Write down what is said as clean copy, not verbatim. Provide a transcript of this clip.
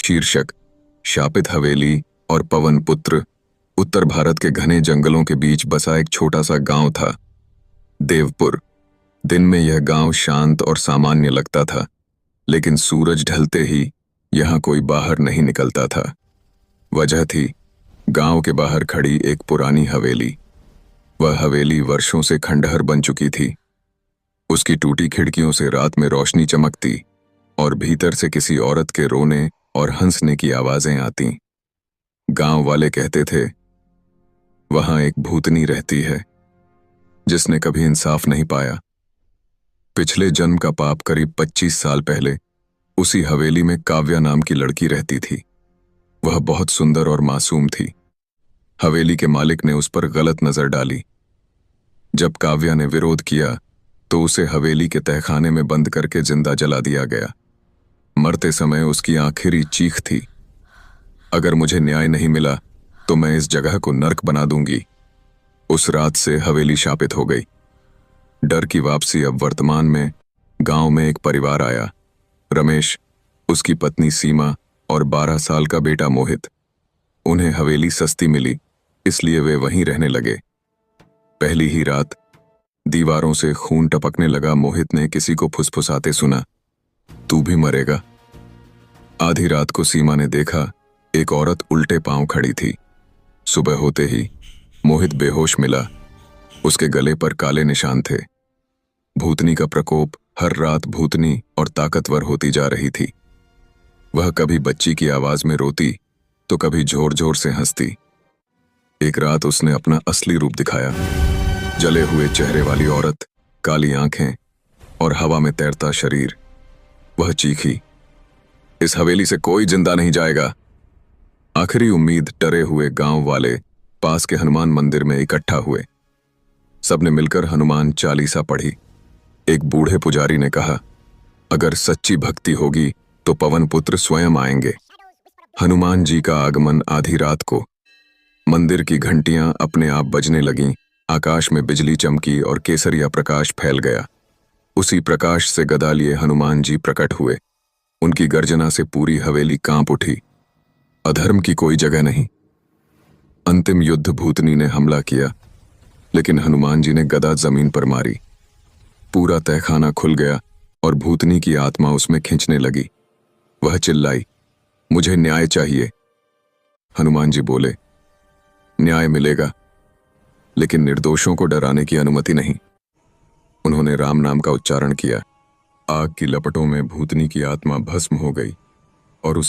शीर्षक शापित हवेली और पवन पुत्र। उत्तर भारत के घने जंगलों के बीच बसा एक छोटा सा गांव था, देवपुर। दिन में यह गांव शांत और सामान्य लगता था, लेकिन सूरज ढलते ही यहां कोई बाहर नहीं निकलता था। वजह थी गांव के बाहर खड़ी एक पुरानी हवेली। वह हवेली वर्षों से खंडहर बन चुकी थी। उसकी टूटी खिड़कियों से रात में रोशनी चमकती और भीतर से किसी औरत के रोने और हंसने की आवाजें आती। गांव वाले कहते थे, वहां एक भूतनी रहती है जिसने कभी इंसाफ नहीं पाया। पिछले जन्म का पाप करीब 25 साल पहले उसी हवेली में काव्या नाम की लड़की रहती थी। वह बहुत सुंदर और मासूम थी। हवेली के मालिक ने उस पर गलत नजर डाली। जब काव्या ने विरोध किया तो उसे हवेली के तहखाने में बंद करके जिंदा जला दिया गया। मरते समय उसकी आखिरी चीख थी, अगर मुझे न्याय नहीं मिला तो मैं इस जगह को नर्क बना दूंगी। उस रात से हवेली शापित हो गई। डर की वापसी। अब वर्तमान में गांव में एक परिवार आया, रमेश, उसकी पत्नी सीमा और 12 साल का बेटा मोहित। उन्हें हवेली सस्ती मिली, इसलिए वे वहीं रहने लगे। पहली ही रात दीवारों से खून टपकने लगा। मोहित ने किसी को फुसफुसाते सुना, तू भी मरेगा। आधी रात को सीमा ने देखा, एक औरत उल्टे पांव खड़ी थी। सुबह होते ही मोहित बेहोश मिला। उसके गले पर काले निशान थे। भूतनी का प्रकोप। हर रात भूतनी और ताकतवर होती जा रही थी। वह कभी बच्ची की आवाज में रोती तो कभी जोर जोर से हंसती। एक रात उसने अपना असली रूप दिखाया। जले हुए चेहरे वाली औरत, काली आंखें और हवा में तैरता शरीर। वह चीखी, इस हवेली से कोई जिंदा नहीं जाएगा। आखिरी उम्मीद डरे हुए गांव वाले पास के हनुमान मंदिर में इकट्ठा हुए। सबने मिलकर हनुमान चालीसा पढ़ी। एक बूढ़े पुजारी ने कहा, अगर सच्ची भक्ति होगी तो पवन पुत्र स्वयं आएंगे। हनुमान जी का आगमन आधी रात को। मंदिर की घंटियां अपने आप बजने लगीं। आकाश में बिजली चमकी और केसरिया प्रकाश फैल गया। उसी प्रकाश से गदा लिए हनुमान जी प्रकट हुए। उनकी गर्जना से पूरी हवेली कांप उठी। अधर्म की कोई जगह नहीं। अंतिम युद्ध। भूतनी ने हमला किया, लेकिन हनुमान जी ने गदा जमीन पर मारी। पूरा तहखाना खुल गया और भूतनी की आत्मा उसमें खींचने लगी। वह चिल्लाई, मुझे न्याय चाहिए। हनुमान जी बोले, न्याय मिलेगा, लेकिन निर्दोषों को डराने की अनुमति नहीं। उन्होंने राम नाम का उच्चारण किया। आग की लपटों में भूतनी की आत्मा भस्म हो गई और उस